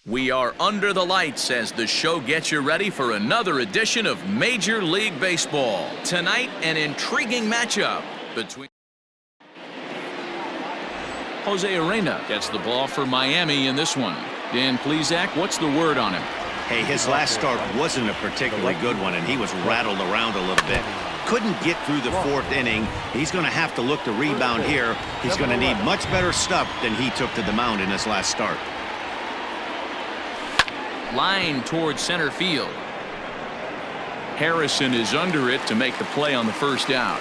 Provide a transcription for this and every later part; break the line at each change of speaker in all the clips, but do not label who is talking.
We are under the lights as the show gets you ready for another edition of Major League Baseball. Tonight, an intriguing matchup between Jose Arena gets the ball for Miami in this one. Dan Plesac, what's the word on him?
Hey, his last start wasn't a particularly good one, and he was rattled around a little bit. Couldn't get through the fourth inning. He's going to have to look to rebound here. He's going to need much better stuff than he took to the mound in his last start.
Line towards center field. Harrison is under it to make the play on the first out.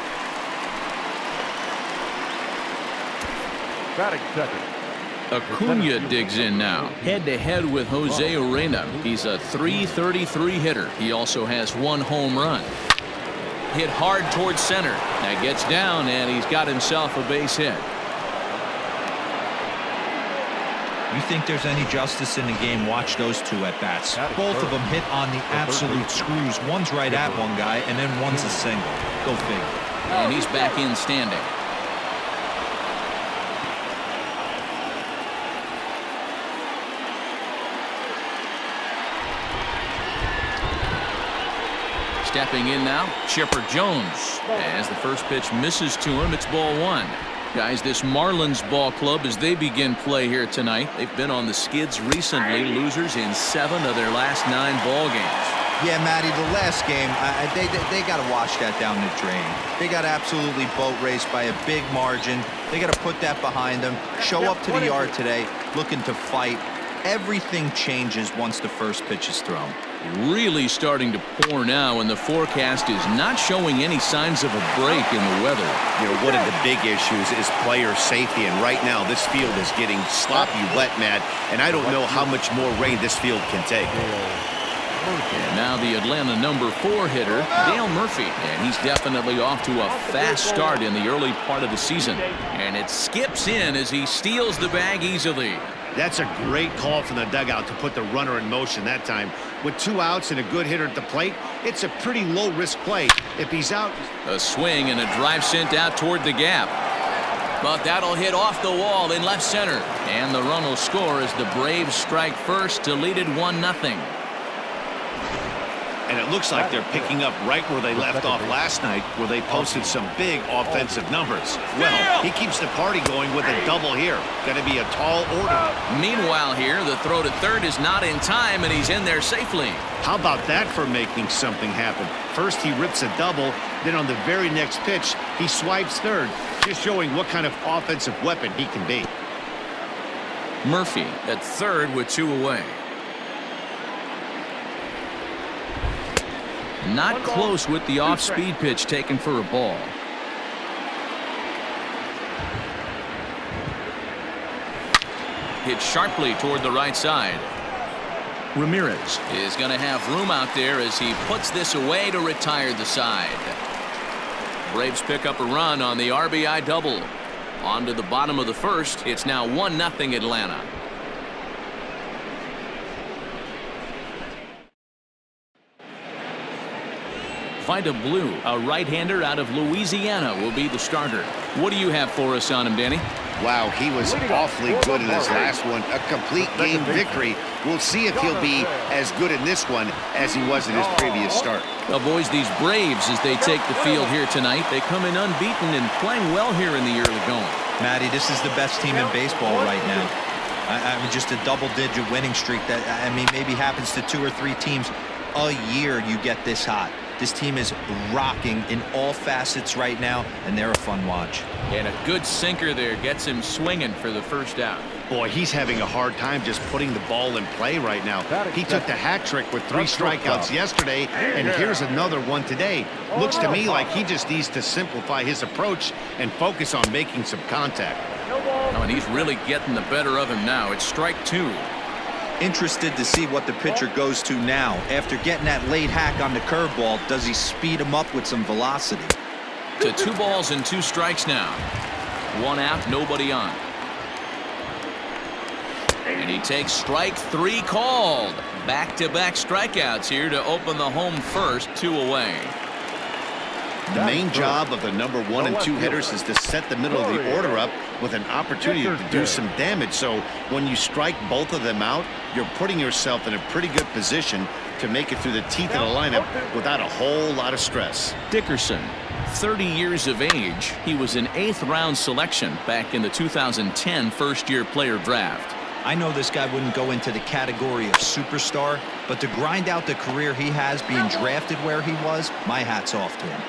Batting second.
Acuna digs in now. Head-to-head with Jose Arena. He's a .333 hitter. He also has one home run. Hit hard towards center. That gets down, and he's got himself a base hit.
You think there's any justice in the game, watch those two at bats. Both of them hit on the absolute screws. One's right at one guy, and then one's a single. Go figure.
And he's back in standing. Stepping in now, Chipper Jones. As the first pitch misses to him, it's ball one. Guys, this Marlins ball club, as they begin play here tonight, they've been on the skids recently, losers in 7 of their last 9 ball games.
Yeah, Matty, the last game, they got to wash that down the drain. They got absolutely boat raced by a big margin. They got to put that behind them, show up to the yard today, looking to fight. Everything changes once the first pitch is thrown.
Really starting to pour now, and the forecast is not showing any signs of a break in the weather.
You know, one of the big issues is player safety, and right now this field is getting sloppy wet, Matt, and I don't know how much more rain this field can take.
And now the Atlanta number 4 hitter, Dale Murphy, and he's definitely off to a fast start in the early part of the season. And it skips in as he steals the bag easily.
That's a great call from the dugout to put the runner in motion that time. With 2 outs and a good hitter at the plate, it's a pretty low-risk play. If he's out...
A swing and a drive sent out toward the gap. But that'll hit off the wall in left center. And the run will score as the Braves strike first to lead it 1-0.
And it looks like they're picking up right where they left off last night, where they posted some big offensive numbers. Well, he keeps the party going with a double here. Going to be a tall order.
Meanwhile here, the throw to third is not in time, and he's in there safely.
How about that for making something happen? First he rips a double, then on the very next pitch, he swipes third, just showing what kind of offensive weapon he can be.
Murphy at third with 2 away. Not close with the off-speed pitch taken for a ball. Hit sharply toward the right side. Ramirez is going to have room out there as he puts this away to retire the side. Braves pick up a run on the RBI double. On to the bottom of the first. It's now 1-0 Atlanta. Vida Blue, a right-hander out of Louisiana, will be the starter. What do you have for us on him, Danny?
Wow, he was awfully good in his last one. A complete game victory. We'll see if he'll be as good in this one as he was in his previous start.
Well, boys, these Braves, as they take the field here tonight, they come in unbeaten and playing well here in the early going.
Matty, this is the best team in baseball right now. I mean, just a double-digit winning streak that, I mean, maybe happens to 2 or 3 teams a year. You get this hot. This team is rocking in all facets right now, and they're a fun watch.
And a good sinker there gets him swinging for the first out.
Boy, he's having a hard time just putting the ball in play right now. He took the hat trick with 3 strikeouts yesterday, and here's another one today. Looks to me like he just needs to simplify his approach and focus on making some contact.
Oh, and he's really getting the better of him now. It's strike 2.
Interested to see what the pitcher goes to now. After getting that late hack on the curveball, does he speed him up with some velocity?
To 2 balls and 2 strikes now. 1 out, nobody on. And he takes strike 3 called. Back-to-back strikeouts here to open the home first, 2 away.
The main job of the number 1 and 2 hitters is to set the middle of the order up with an opportunity to do some damage. So when you strike both of them out, you're putting yourself in a pretty good position to make it through the teeth of the lineup without a whole lot of stress.
Dickerson, 30 years of age. He was an 8th round selection back in the 2010 first-year player draft.
I know this guy wouldn't go into the category of superstar, but to grind out the career he has being drafted where he was, my hat's off to him.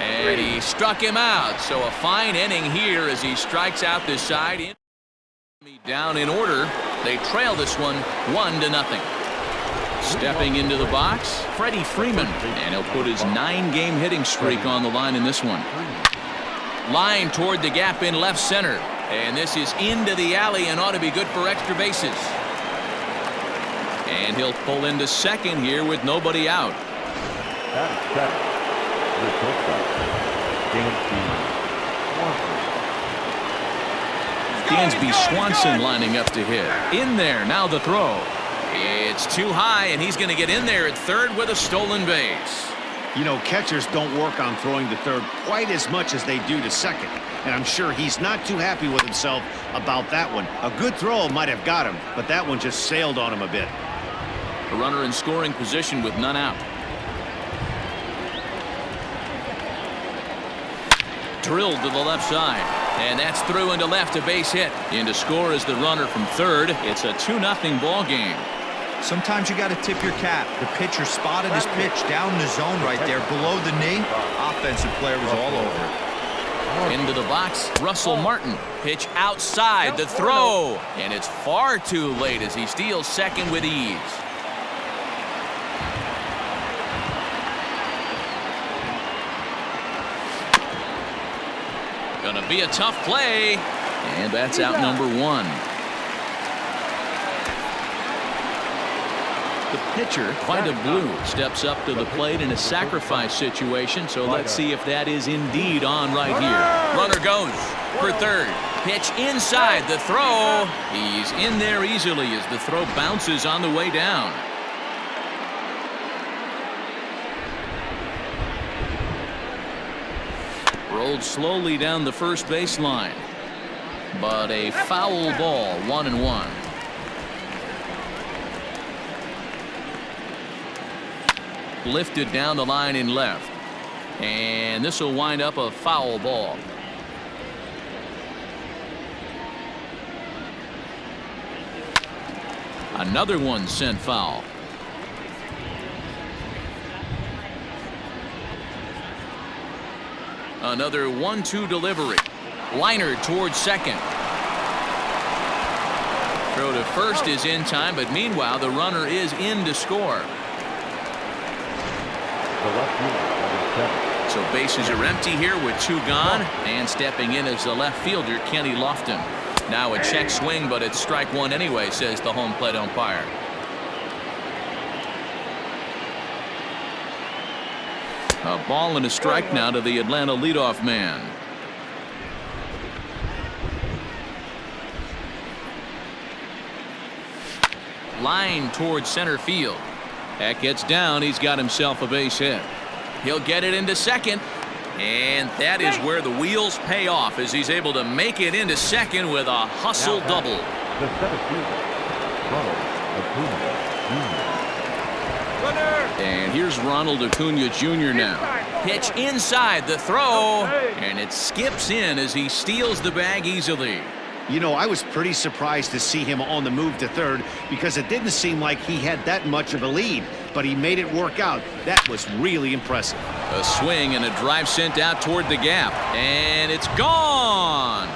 And he struck him out. So a fine inning here as he strikes out this side. Down in order. They trail this one 1-0. Stepping into the box, Freddie Freeman. And he'll put his 9-game hitting streak on the line in this one. Line toward the gap in left center. And this is into the alley and ought to be good for extra bases. And he'll pull into second here with nobody out. Dansby Swanson lining up to hit. In there, now the throw. It's too high, and he's going to get in there at third with a stolen base.
You know, catchers don't work on throwing to third quite as much as they do to second. And I'm sure he's not too happy with himself about that one. A good throw might have got him, but that one just sailed on him a bit.
A runner in scoring position with none out. Drilled to the left side. And that's through into left, a base hit. In to score is the runner from third. It's a 2-0 ball game.
Sometimes you got to tip your cap. The pitcher spotted his pitch down in the zone right there below the knee. Offensive player was all over it.
Into the box, Russell Martin. Pitch outside, the throw. And it's far too late as he steals second with ease. Gonna be a tough play. And that's out number one. The pitcher, Vida Blue, steps up to the plate in a sacrifice situation, so let's see if that is indeed on right here. Runner goes for third. Pitch inside, the throw. He's in there easily as the throw bounces on the way down. Rolled slowly down the first baseline, but a foul ball, 1-1. Lifted down the line in left, and this will wind up a foul ball. Another one sent foul. Another 1-2 delivery. Liner towards second. Throw to first is in time, but meanwhile the runner is in to score. So bases are empty here with two gone, and stepping in is the left fielder Kenny Lofton. Now a check swing, but it's strike one anyway, says the home plate umpire. A ball and a strike now to the Atlanta leadoff man. Line towards center field. That gets down. He's got himself a base hit. He'll get it into second. And that is where the wheels pay off as he's able to make it into second with a hustle double.
The center fielder, Ronald Acuna Jr.
And here's Ronald Acuna Jr. now. Pitch inside, the throw, and it skips in as he steals the bag easily.
You know, I was pretty surprised to see him on the move to third because it didn't seem like he had that much of a lead, but he made it work out. That was really impressive.
A swing and a drive sent out toward the gap, and it's gone.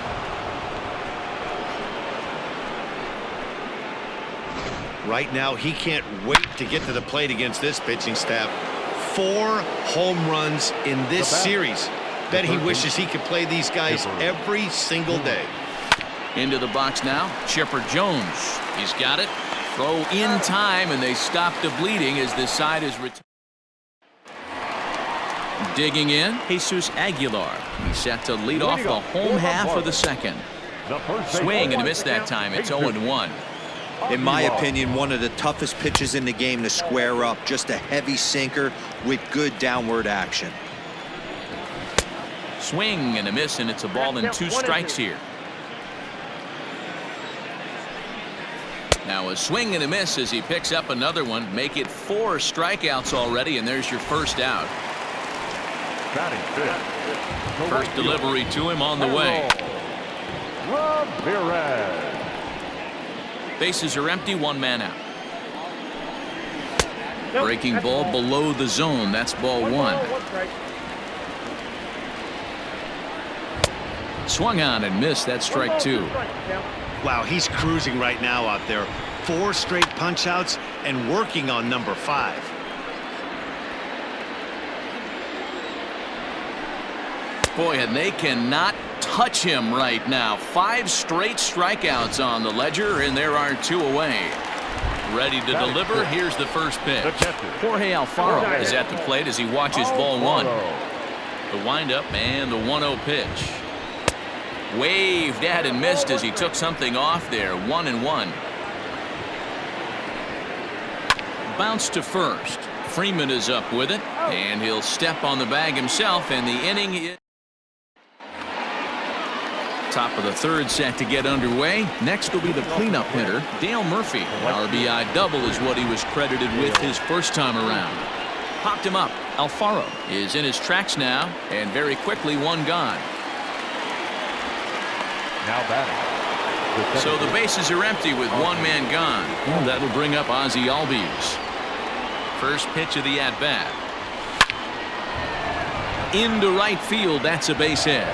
Right now, he can't wait to get to the plate against this pitching staff. 4 home runs in this series. Bet he wishes he could play these guys every single day.
Into the box now, Chipper Jones. He's got it. Throw in time, and they stop the bleeding as this side is retired. Digging in, Jesus Aguilar. He's set to lead off the home half of the second. Swing and a miss that time. It's 0-1.
In my opinion, one of the toughest pitches in the game to square up. Just a heavy sinker with good downward action.
Swing and a miss, and it's a ball and 2 strikes here. Now a swing and a miss as he picks up another one. Make it 4 strikeouts already, and there's your first out. First delivery to him on the way.
Ramirez.
Bases are empty, 1 man out. Breaking ball below the zone. That's ball 1. Swung on and missed. That's strike 2.
Wow, he's cruising right now out there. 4 straight punch outs and working on number 5.
Boy, and they cannot touch him right now. 5 straight strikeouts on the ledger, and there are 2 away. Ready to deliver. Here's the first pitch. Jorge Alfaro is at the plate as he watches ball 1. The windup and the 1-0 pitch. Waved at and missed as he took something off there. 1-1. Bounce to first. Freeman is up with it, and he'll step on the bag himself, and the inning is top of the 3rd set to get underway. Next will be the cleanup hitter, Dale Murphy. An RBI double is what he was credited with his first time around. Popped him up. Alfaro is in his tracks now, and very quickly 1 gone.
Now batting.
So the bases are empty with 1 man gone. Well, that'll bring up Ozzie Albies. First pitch of the at-bat. Into right field. That's a base hit.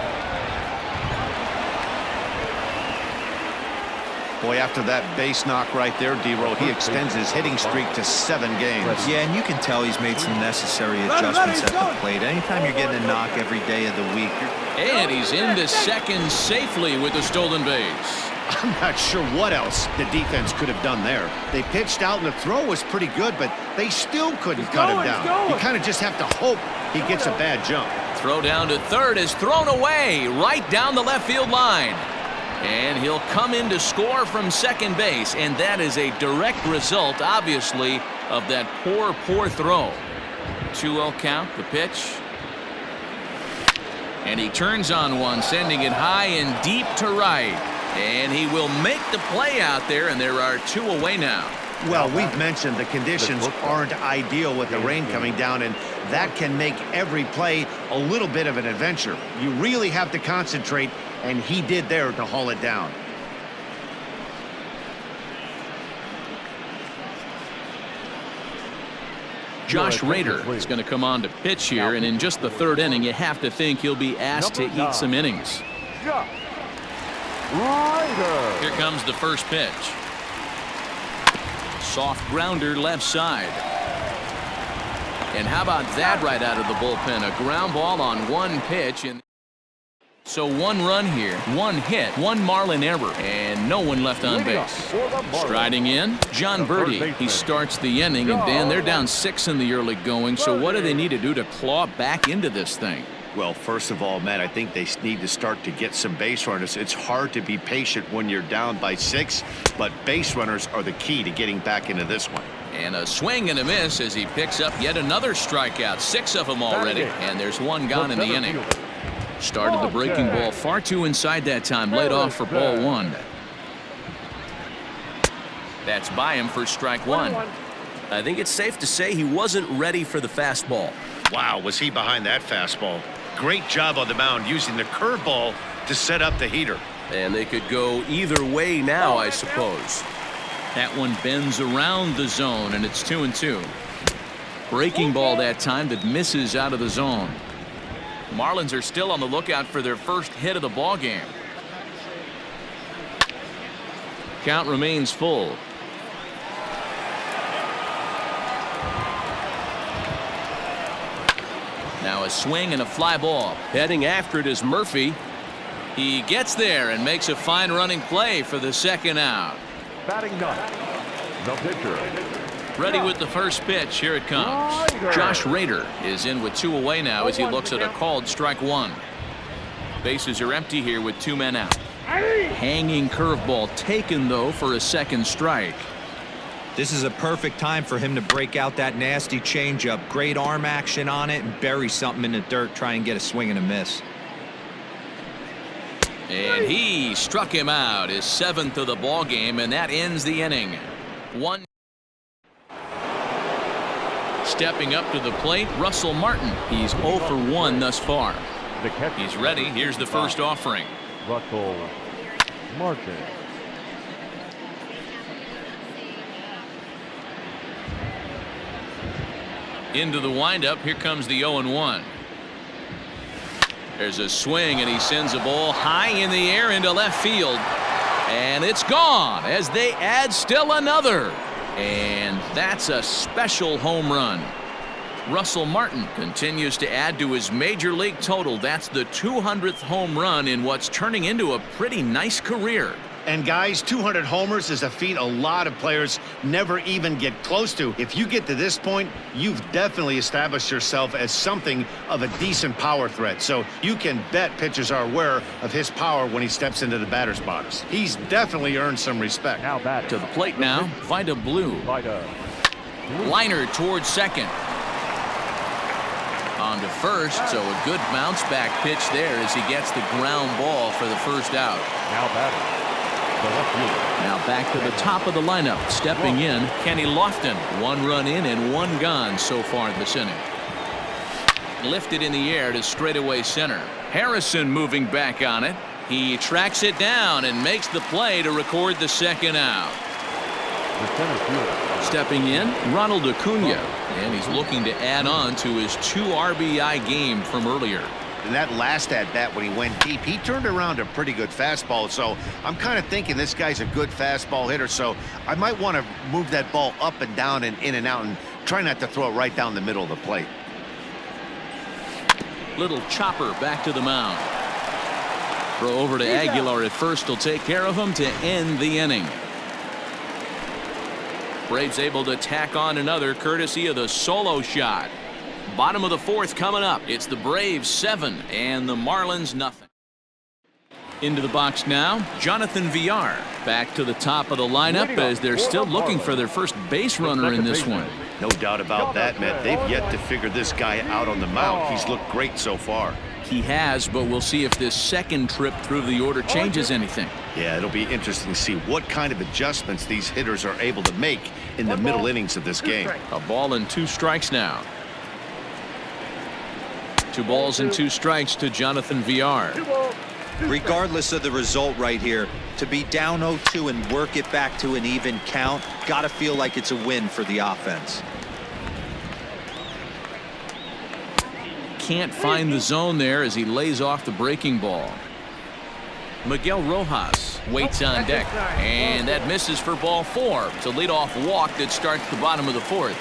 Boy, after that base knock right there, D-Roll, he extends his hitting streak to 7 games.
Yeah, and you can tell he's made some necessary adjustments at the plate. Anytime you're getting a knock every day of the week.
And he's into second safely with the stolen base.
I'm not sure what else the defense could have done there. They pitched out and the throw was pretty good, but they still couldn't cut him down. You kind of just have to hope he gets a bad jump.
Throw down to third is thrown away right down the left field line. And he'll come in to score from second base, and that is a direct result, obviously, of that poor throw. 2-0 count, the pitch. And he turns on one, sending it high and deep to right. And he will make the play out there, and there are 2 away now.
Well, we've mentioned the conditions aren't ideal with the rain coming down, and that can make every play a little bit of an adventure. You really have to concentrate, and he did there to haul it down.
Josh Rader is going to come on to pitch here, and in just the 3rd inning, you have to think he'll be asked to eat some innings. Here comes the first pitch. Soft grounder left side. And how about that right out of the bullpen? A ground ball on 1 pitch. And so 1 run here, 1 hit, 1 Marlin error, and no one left on base. Striding in, John Birdie. He starts the inning, and Dan, they're down 6 in the early going. So what do they need to do to claw back into this thing?
Well, first of all, Matt, I think they need to start to get some base runners. It's hard to be patient when you're down by 6, but base runners are the key to getting back into this one.
And a swing and a miss as he picks up yet another strikeout. 6 of them already, and there's 1 gone in the inning. Started the breaking ball far too inside that time. Laid off for ball 1. That's by him for strike 1. I think it's safe to say he wasn't ready for the fastball.
Wow, was he behind that fastball. Great job on the mound using the curveball to set up the heater.
And they could go either way now, I suppose. That one bends around the zone, and it's 2-2. Breaking ball that time that misses out of the zone. Marlins are still on the lookout for their first hit of the ball game. Count remains full. Now a swing and a fly ball. Heading after it is Murphy. He gets there and makes a fine running play for the 2nd out.
Batting 9. The pitcher.
Ready with the first pitch. Here it comes. Josh Rader is in with 2 away now as he looks at a called strike 1. Bases are empty here with 2 men out. Hanging curveball taken, though, for a 2nd strike.
This is a perfect time for him to break out that nasty changeup. Great arm action on it and bury something in the dirt. Try and get a swing and a miss.
And he struck him out, his 7th of the ball game, and that ends the inning. One. Stepping up to the plate, Russell Martin. He's 0 for 1 thus far. He's ready. Here's the first offering.
Russell Martin.
Into the windup. Here comes the 0-1. There's a swing, and he sends a ball high in the air into left field. And it's gone as they add still another. And that's a special home run. Russell Martin continues to add to his major league total. That's the 200th home run in what's turning into a pretty nice career.
And guys, 200 homers is a feat a lot of players never even get close to. If you get to this point, you've definitely established yourself as something of a decent power threat. So you can bet pitchers are aware of his power when he steps into the batter's box. He's definitely earned some respect.
Now back
to the plate now. Vida Blue. Liner towards second. On to first, so a good bounce back pitch there as he gets the ground ball for the first out.
Now batting.
Now back to the top of the lineup. Stepping in, Kenny Lofton. 1 run in and 1 gone so far this inning. Lifted in the air to straightaway center. Harrison moving back on it. He tracks it down and makes the play to record the second out. Stepping in, Ronald Acuna. And he's looking to add on to his 2 RBI game from earlier.
And that last at-bat when he went deep, he turned around a pretty good fastball. So I'm kind of thinking this guy's a good fastball hitter. So I might want to move that ball up and down and in and out and try not to throw it right down the middle of the plate.
Little chopper back to the mound. Throw over to Aguilar at first will take care of him to end the inning. Braves able to tack on another courtesy of the solo shot. Bottom of the 4th coming up. It's the Braves 7 and the Marlins nothing. Into the box now, Jonathan Villar. Back to the top of the lineup as they're still looking for their first base runner in this one.
No doubt about that, Matt. They've yet to figure this guy out on the mound. He's looked great so far.
He has, but we'll see if this second trip through the order changes anything.
Yeah, it'll be interesting to see what kind of adjustments these hitters are able to make in the middle innings of this game.
A ball and 2 strikes now. 2 balls and 2 strikes to Jonathan Villar.
Regardless of the result right here, to be down 0-2 and work it back to an even count, gotta feel like it's a win for the offense.
Can't find the zone there as he lays off the breaking ball. Miguel Rojas waits on deck, and that misses for ball 4. It's a leadoff walk that starts the bottom of the 4th.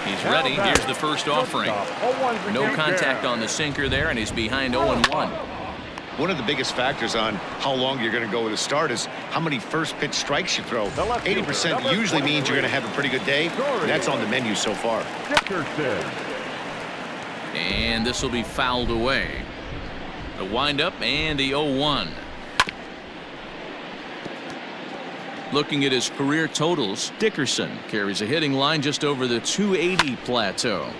He's ready. Here's the first offering. No contact on the sinker there, and he's behind 0-1.
One of the biggest factors on how long you're going to go with a start is how many first pitch strikes you throw. 80% usually means you're going to have a pretty good day. That's on the menu so far.
And this will be fouled away. The windup and the 0-1. Looking at his career totals, Dickerson carries a hitting line just over the 280 plateau.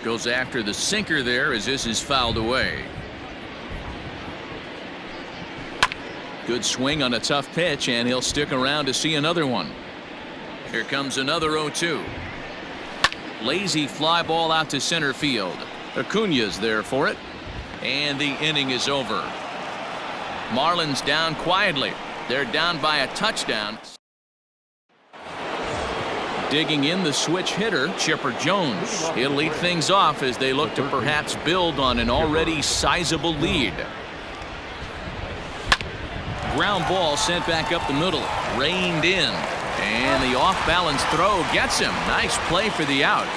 Goes after the sinker there as this is fouled away. Good swing on a tough pitch, and he'll stick around to see another one. Here comes another 0-2. Lazy fly ball out to center field. Acuna's there for it, and the inning is over. Marlins down quietly. They're down by a touchdown. Digging in the switch hitter, Chipper Jones. He'll lead things off as they look to perhaps build on an already sizable lead. Ground ball sent back up the middle, reined in, and the off-balance throw gets him. Nice play for the out.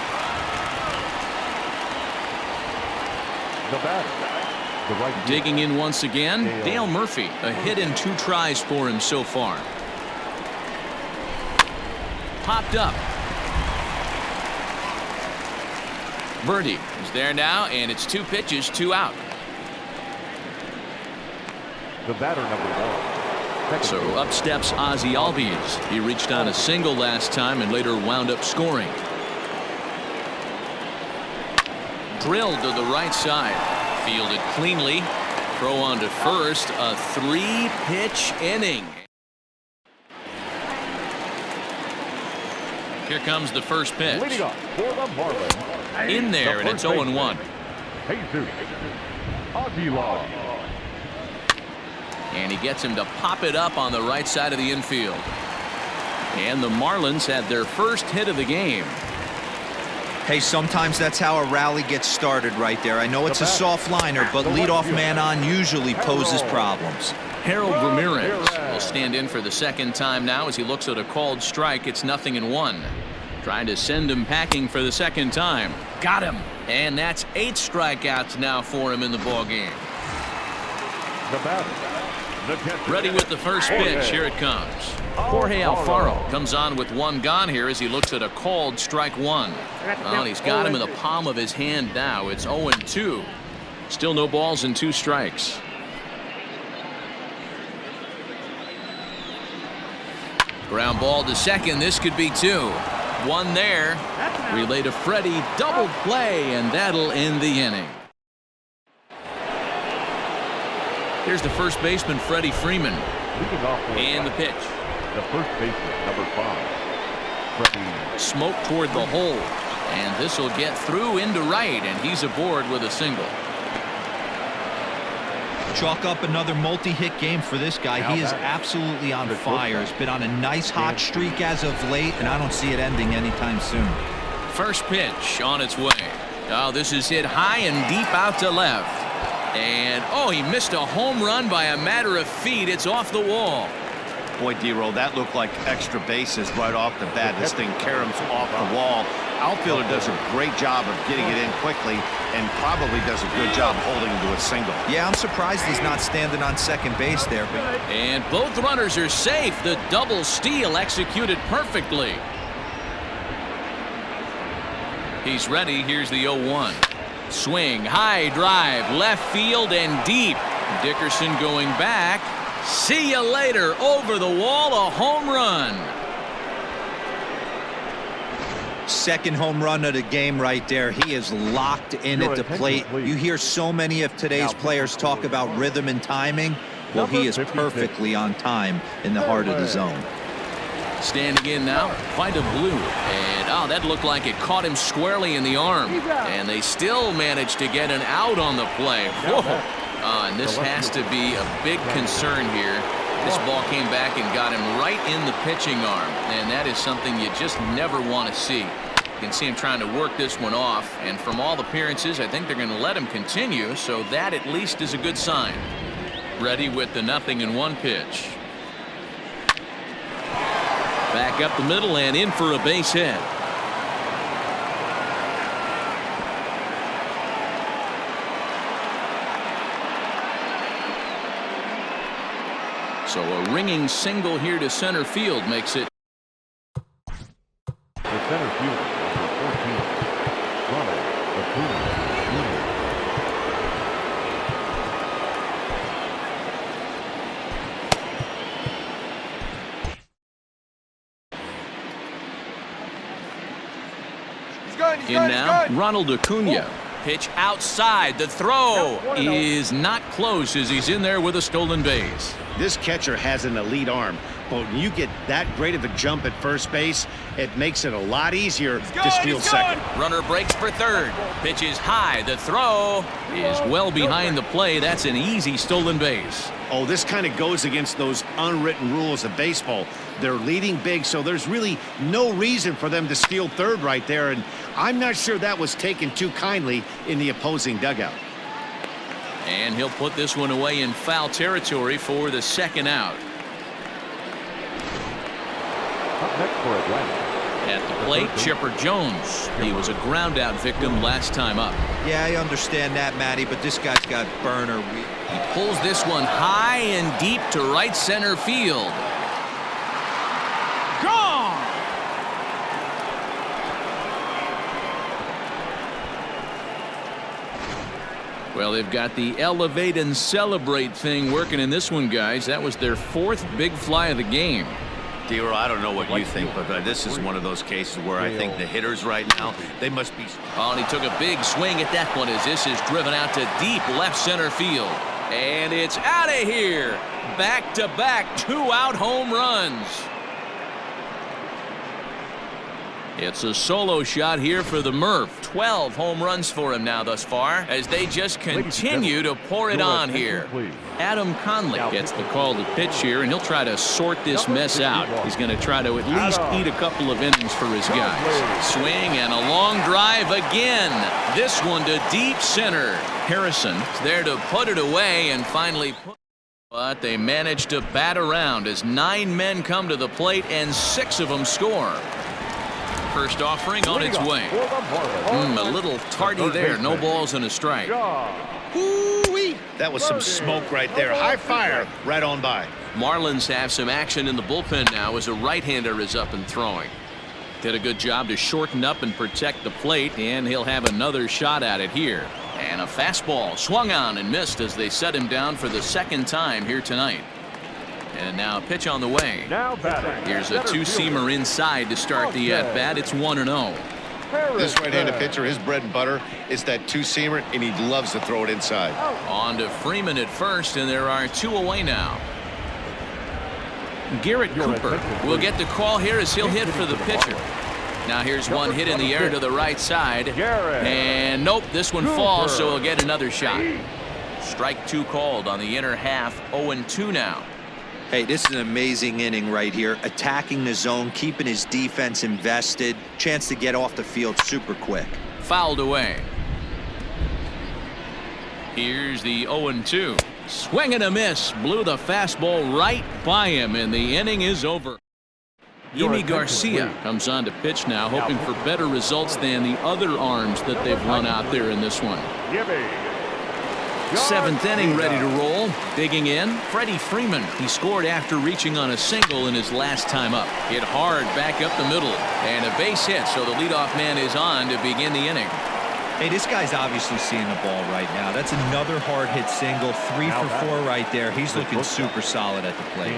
Digging in once again, Dale Murphy. A hit in 2 tries for him so far. Popped up. Birdie is there now, and it's 2 pitches, 2 out.
The batter number 1.
So up steps Ozzie Albies. He reached on a single last time and later wound up scoring. Drilled to the right side. Fielded cleanly Throw on to first, a 3-pitch inning. Here comes the first pitch.
Leading off for the Marlins.
In there, and it's 0-1.
Jesus Aguilar.
And he gets him to pop it up on the right side of the infield. And the Marlins had their first hit of the game.
Hey, sometimes that's how a rally gets started right there. I know it's a soft liner, but leadoff man on usually poses problems.
Harold Ramirez will stand in for the second time now as he looks at a called strike. It's 0-1. Trying to send him packing for the second time. Got him. And that's 8 strikeouts now for him in the ballgame.
The batter.
Ready with the first pitch. Here it comes. Jorge Alfaro comes on with 1 gone here as he looks at a called strike 1. Well, he's got him in the palm of his hand now. It's 0-2. Still no balls and 2 strikes. Ground ball to second. This could be 2. 1 there. Relay to Freddie. Double play, and that'll end the inning. Here's the first baseman, Freddie Freeman. And the pitch.
The first baseman, number 5. Freddie.
Smoke toward the hole. And this will get through into right, and he's aboard with a single.
Chalk up another multi-hit game for this guy. He is absolutely on fire. He's been on a nice hot streak as of late, and I don't see it ending anytime soon.
First pitch on its way. Oh, this is hit high and deep out to left. And, oh, he missed a home run by a matter of feet. It's off the wall.
Boy, D-Roll, that looked like extra bases right off the bat. This thing caroms off the wall. Outfielder does a great job of getting it in quickly and probably does a good job holding him to a single.
Yeah, I'm surprised he's not standing on second base there.
And both runners are safe. The double steal executed perfectly. He's ready. Here's the 0-1. Swing, high drive, left field and deep. Dickerson going back. See you later. Over the wall, a home run.
Second home run of the game right there. He is locked in at the plate. You hear so many of today's players talk about rhythm and timing. Well, he is perfectly on time in the heart of the zone.
Standing in now, find a blue. And, oh, that looked like it caught him squarely in the arm. And they still managed to get an out on the play. Whoa. And this has to be a big concern here. This ball came back and got him right in the pitching arm. And that is something you just never want to see. You can see him trying to work this one off. And from all appearances, I think they're going to let him continue. So that at least is a good sign. Ready with the 0-1 pitch. Back up the middle and in for a base hit. So a ringing single here to center field makes it.
The center fielder, number 14, Ronald Acuna Jr.
In now, Ronald Acuna. Pitch outside. The throw is not close as he's in there with a stolen base.
This catcher has an elite arm, but when you get that great of a jump at first base, it makes it a lot easier to steal second.
Runner breaks for third. Pitch is high. The throw is well behind the play. That's an easy stolen base.
Oh, this kind of goes against those unwritten rules of baseball. They're leading big, so there's really no reason for them to steal third right there, and I'm not sure that was taken too kindly in the opposing dugout.
And he'll put this one away in foul territory for the second out.
Up next for Atlanta.
At the plate, Chipper Jones. He was a ground out victim last time up.
Yeah, I understand that, Matty, but this guy's got burner.
He pulls this one high and deep to right center field. Gone! Well, they've got the elevate and celebrate thing working in this one, guys. That was their 4th big fly of the game.
D-Roll, I don't know what you think, but this is one of those cases where I think the hitters right now, they must be.
Oh, and he took a big swing at that one as this is driven out to deep left center field. And it's out of here. Back-to-back 2-out home runs. It's a solo shot here for the Murph. 12 home runs for him now thus far as they just continue to pour it on here. Adam Conley gets the call to pitch here, and he'll try to sort this mess out. He's going to try to at least eat a couple of innings for his guys. Swing and a long drive again. This one to deep center. Harrison is there to put it away and finally put. But they manage to bat around as 9 men come to the plate and 6 of them score. First offering on its way. A little tardy there. No balls and a strike.
Ooh-wee. That was some smoke right there. High fire right on by.
Marlins have some action in the bullpen now as a right-hander is up and throwing. Did a good job to shorten up and protect the plate, and he'll have another shot at it here. And a fastball swung on and missed as they set him down for the second time here tonight. And now a pitch on the way. Here's a two-seamer inside to start the at-bat. It's 1-0.
This right-handed pitcher, his bread and butter is that two-seamer, and he loves to throw it inside.
On to Freeman at first, and there are 2 away now. Garrett Cooper will get the call here as he'll hit for the pitcher. Now here's one hit in the air to the right side. And nope, this one falls, so he'll get another shot. Strike 2 called on the inner half. 0-2 now.
Hey, this is an amazing inning right here. Attacking the zone, keeping his defense invested. Chance to get off the field super quick.
Fouled away. Here's the 0-2. Swing and a miss. Blew the fastball right by him, and the inning is over. Yimi Garcia comes on to pitch now, hoping for better results than the other arms that they've run out there in this one. 7th inning ready to roll. Digging in, Freddie Freeman. He scored after reaching on a single in his last time up. Hit hard back up the middle. And a base hit, so the leadoff man is on to begin the inning.
Hey, this guy's obviously seeing the ball right now. That's another hard hit single. 3 for 4 right there. He's looking super solid at the plate.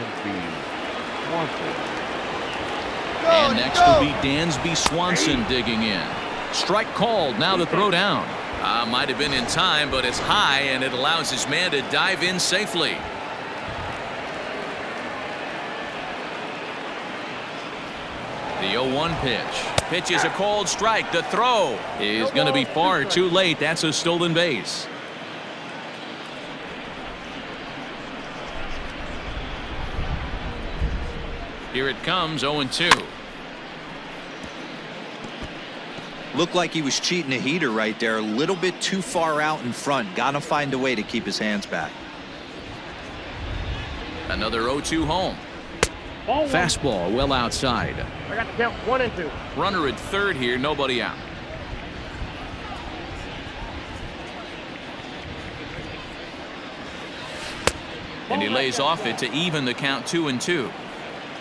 And next will be Dansby Swanson digging in. Strike called. Now the throw down. Might have been in time, but it's high, and it allows his man to dive in safely. The 0-1 pitch. Pitch is a called strike. The throw is going to be far too late. That's a stolen base. Here it comes, 0-2.
Looked like he was cheating a heater right there. A little bit too far out in front. Got to find a way to keep his hands back.
Another 0-2 home. Fastball well outside.
I got to count 1 and 2.
Runner at third here, nobody out. And he lays off it to even the count 2-2.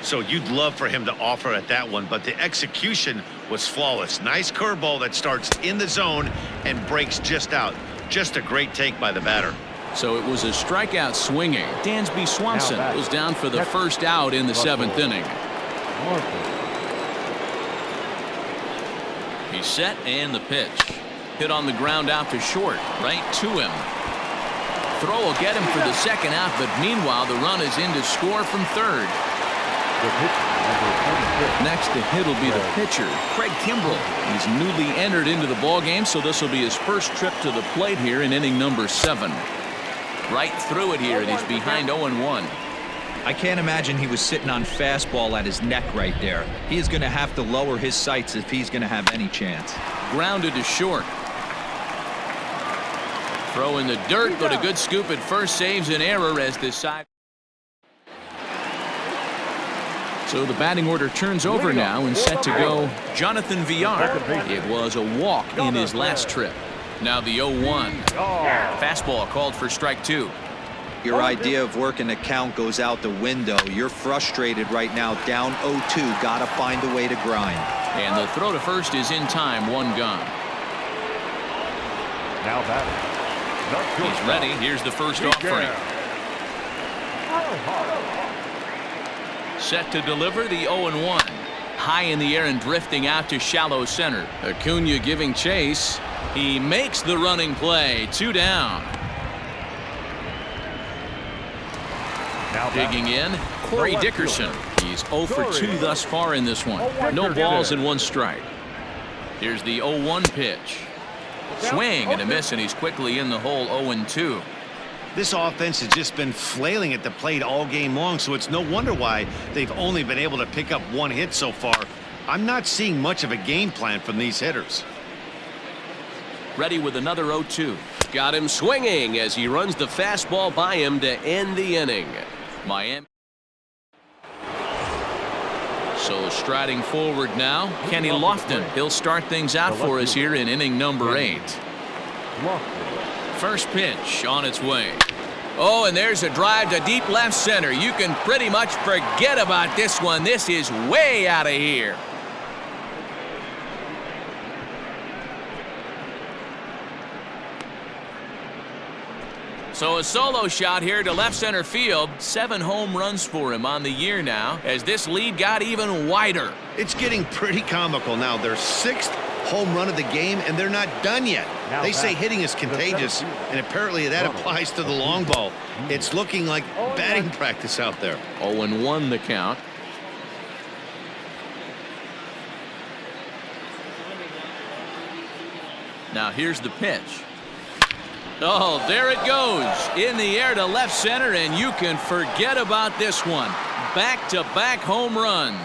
So you'd love for him to offer at that one, but the execution was flawless. Nice curveball that starts in the zone and breaks just out. Just a great take by the batter.
So it was a strikeout swinging. Dansby Swanson was down for the first out in the 7th inning. He's set and the pitch. Hit on the ground out to short, right to him. Throw will get him for the second out, but meanwhile the run is in to score from third. Next to hit will be the pitcher, Craig Kimbrell. He's newly entered into the ballgame, so this will be his first trip to the plate here in inning number 7. Right through it here, and he's behind 0-1.
I can't imagine he was sitting on fastball at his neck right there. He is going to have to lower his sights if he's going to have any chance.
Grounded to short. Throw in the dirt, but a good scoop at first saves an error as this side. So the batting order turns over now and set to go Jonathan Villar. It was a walk in his last trip. Now the 0-1. Fastball called for strike 2.
Your idea of working the count goes out the window. You're frustrated right now, down 0-2. Got to find a way to grind.
And the throw to first is in time, 1 gone.
Now batting.
He's ready. Here's the first offering. Set to deliver the 0-1. High in the air and drifting out to shallow center. Acuna giving chase. He makes the running play. 2 down. Digging in, Corey Dickerson. He's 0 for 2 thus far in this one. No balls and 1 strike. Here's the 0-1 pitch. Swing and a miss, and he's quickly in the hole. 0-2.
This offense has just been flailing at the plate all game long, so it's no wonder why they've only been able to pick up 1 hit so far. I'm not seeing much of a game plan from these hitters.
Ready with another 0-2.
Got him swinging as he runs the fastball by him to end the inning.
Miami. So striding forward now, Kenny Lofton. He'll start things out for us here in inning number 8. First pitch on its way. Oh, and there's a drive to deep left center. You can pretty much forget about this one. This is way out of here. So a solo shot here to left center field. 7 home runs for him on the year now, as this lead got even wider.
It's getting pretty comical now. Their 6th home run of the game, and they're not done yet. They say hitting is contagious, and apparently that applies to the long ball. It's looking like batting practice out there.
0-1 the count. Now here's the pitch. Oh, there it goes. In the air to left center, and you can forget about this one. Back-to-back home runs.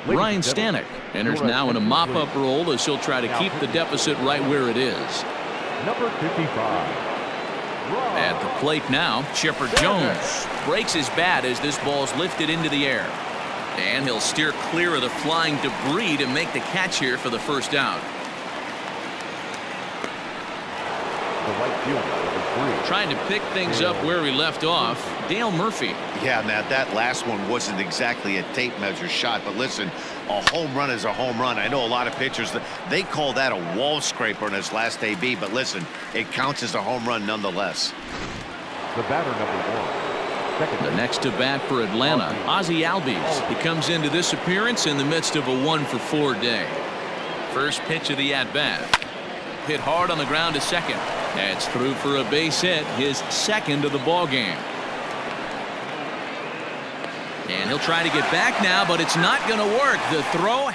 Ryan Stanek enters now in a mop-up role as he'll try to keep the deficit right where it is.
Number 55.
At the plate now, Chipper Jones breaks his bat as this ball's lifted into the air. And he'll steer clear of the flying debris to make the catch here for the first out.
The right fielder, 3.
Trying to pick things up where he left off, Dale Murphy.
Yeah, Matt, that last one wasn't exactly a tape measure shot, but listen, a home run is a home run. I know a lot of pitchers, they call that a wall scraper in his last AB, but listen, it counts as a home run nonetheless.
The batter, number 1.
The next to bat for Atlanta, Ozzie Albies. He comes into this appearance in the midst of a 1-for-4 day. First pitch of the at-bat. Hit hard on the ground to second. That's through for a base hit, his 2nd of the ball game. And he'll try to get back now, but it's not going to work. The throw.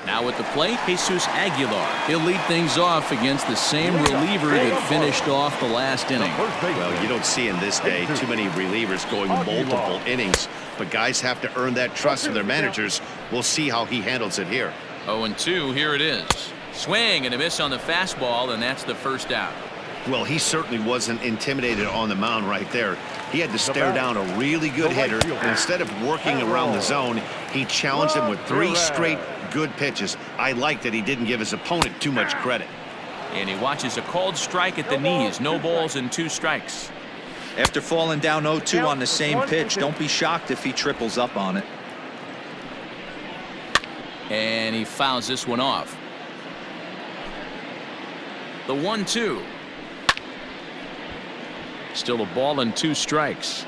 Now at the plate, Jesus Aguilar. He'll lead things off against the same reliever that finished off the last inning.
Well, you don't see in this day too many relievers going multiple innings, but guys have to earn that trust from their managers. We'll see how he handles it here.
0-2, here it is. Swing and a miss on the fastball, and that's the first out.
Well, he certainly wasn't intimidated on the mound right there. He had to stare down a really good hitter, and instead of working around the zone, he challenged him with 3 straight good pitches. I like that he didn't give his opponent too much credit.
And he watches a called strike at the knees. No balls and 2 strikes.
After falling down 0-2 on the same pitch, don't be shocked if he triples up on it.
And he fouls this one off. The 1-2. Still a ball and 2 strikes.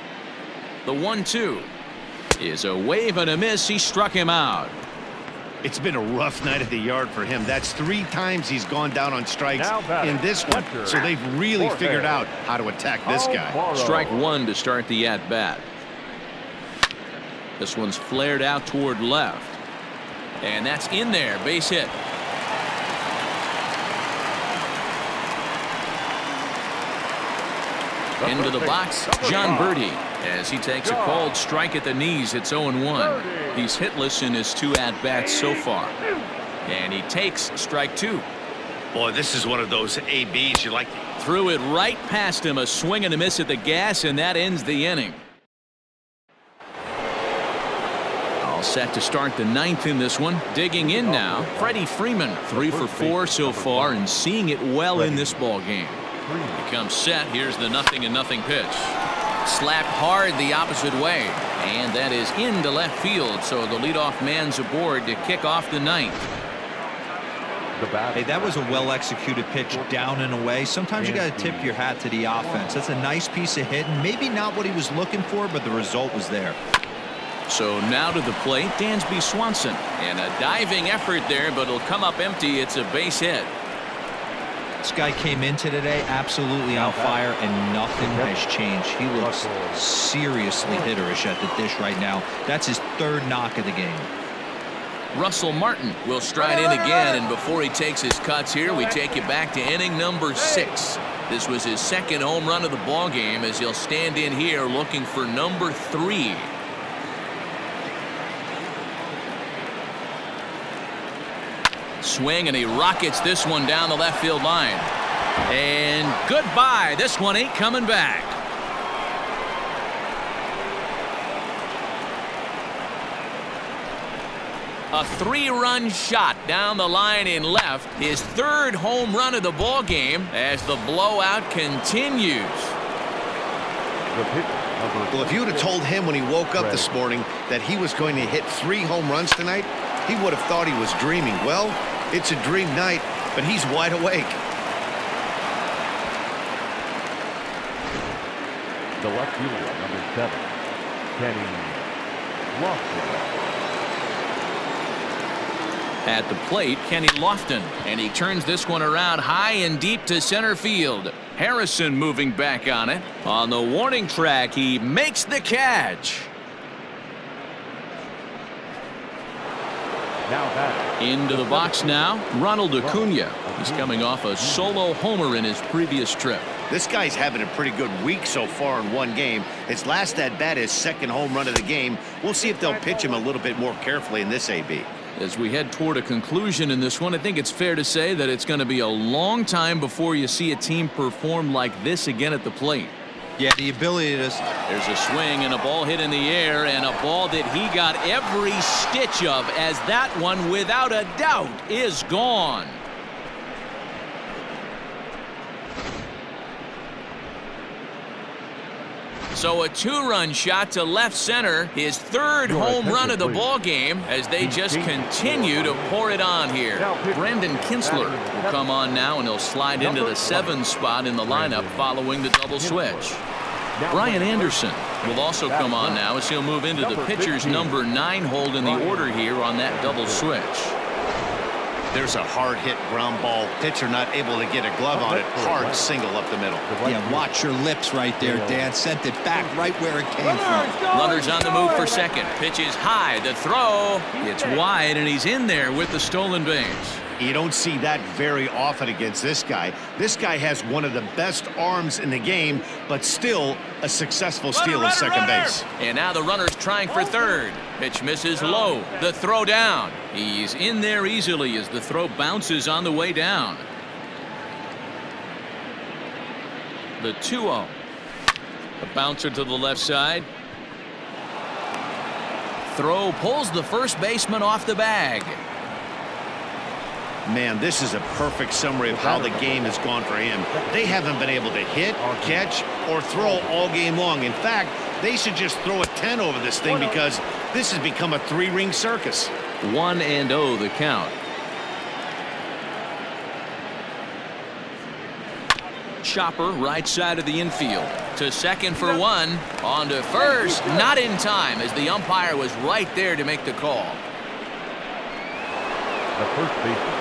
The 1-2 is a wave and a miss. He struck him out.
It's been a rough night at the yard for him. That's 3 times he's gone down on strikes in this one. So they've really figured out how to attack this guy.
Strike 1 to start the at-bat. This one's flared out toward left. And that's in there. Base hit. Into the box, John Birdie, as he takes a called strike at the knees. It's 0-1. He's hitless in his 2 at-bats so far. And he takes strike 2.
Boy, this is one of those ABs you like.
Threw it right past him. A swing and a miss at the gas, and that ends the inning. All set to start the 9th in this one. Digging in now, Freddie Freeman. 3 for 4 so far, and seeing it well in this ball game. He comes set. Here's the 0-0 pitch. Slapped hard the opposite way, and that is into left field. So the leadoff man's aboard to kick off the 9th.
Hey, that was a well-executed pitch down and away. Sometimes you got to tip your hat to the offense. That's a nice piece of hitting. Maybe not what he was looking for, but the result was there.
So now to the plate, Dansby Swanson. And a diving effort there, but it'll come up empty. It's a base hit.
This guy came into today absolutely on fire, and nothing has changed. He looks seriously hitterish at the dish right now. That's his third knock of the game.
Russell Martin will stride in again, and before he takes his cuts here, we take you back to inning number 6. This was his second home run of the ball game, as he'll stand in here looking for number 3. Swing, and he rockets this one down the left field line. And goodbye. This one ain't coming back. A 3-run shot down the line in left. His third home run of the ball game as the blowout continues.
Well, if you would have told him when he woke up this morning that he was going to hit 3 home runs tonight, he would have thought he was dreaming. Well, it's a dream night, but he's wide awake.
The left fielder, number 7, Kenny Lofton.
At the plate, Kenny Lofton, and he turns this one around high and deep to center field. Harrison moving back on it. On the warning track, he makes the catch. Into the box now, Ronald Acuna. He's coming off a solo homer in his previous trip.
This guy's having a pretty good week so far in one game. His last at bat, his second home run of the game. We'll see if they'll pitch him a little bit more carefully in this AB.
As we head toward a conclusion in this one, I think it's fair to say that it's going to be a long time before you see a team perform like this again at the plate.
Yeah, the ability to...
There's a swing and a ball hit in the air, and a ball that he got every stitch of, as that one, without a doubt, is gone. So a 2-run shot to left center, his third home run of the ball game, as they just continue to pour it on here. Brandon Kinsler will come on now, and he'll slide into the 7 spot in the lineup following the double switch. Brian Anderson will also come on now, as he'll move into the pitcher's number 9 hold in the order here on that double switch.
There's a hard hit ground ball. Pitcher not able to get a glove on it. Hard single up the middle.
Yeah, watch your lips right there, Dan. Sent it back right where it came from.
Runners on the move for second. Pitch is high. The throw. It's wide, and he's in there with the stolen base.
You don't see that very often against this guy. This guy has one of the best arms in the game, but still a successful steal of second base.
And now the runner's trying for third. Pitch misses low. The throw down. He's in there easily as the throw bounces on the way down. The 2-0. A bouncer to the left side. Throw pulls the first baseman off the bag.
Man, this is a perfect summary of how the game has gone for him. They haven't been able to hit, catch, or throw all game long. In fact, they should just throw a 10 over this thing because this has become a 3-ring circus.
1-0 the count. Chopper right side of the infield. To second for 1. On to first. Not in time as the umpire was right there to make the call.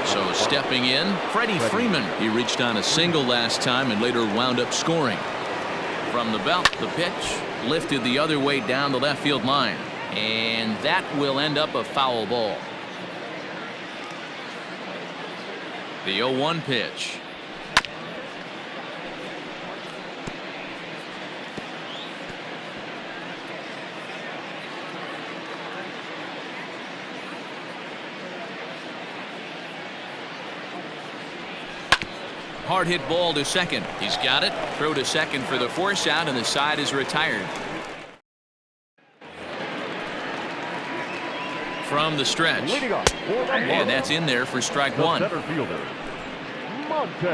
So stepping in, Freddie Freeman. He reached on a single last time and later wound up scoring. From the belt, the pitch lifted the other way down the left field line. And that will end up a foul ball. The 0-1 pitch. Hard hit ball to second. He's got it. Throw to second for the force out, and the side is retired. From the stretch. And that's in there for strike 1.
Center fielder, Monte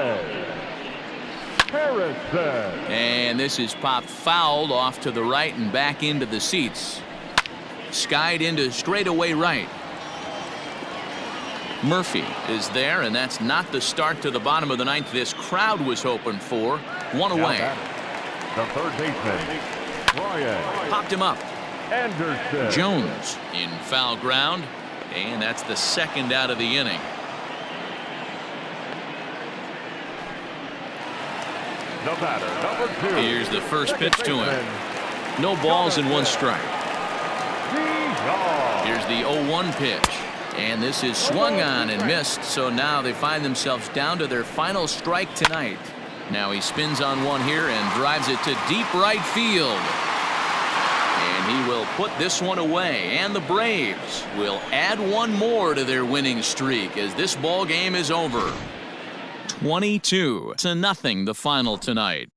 Harrison.
And this is popped fouled off to the right and back into the seats. Skied into straightaway right. Murphy is there, and that's not the start to the bottom of the 9th this crowd was hoping for. 1 away.
The third baseman, Brian.
Popped him up.
Anderson.
Jones in foul ground, and that's the second out of the inning.
The batter, number 2.
Here's the first pitch to him. No balls and 1 strike. Here's the 0-1 pitch. And this is swung on and missed, so now they find themselves down to their final strike tonight. Now he spins on one here and drives it to deep right field. And he will put this one away, and the Braves will add 1 more to their winning streak as this ball game is over. 22-0 the final tonight.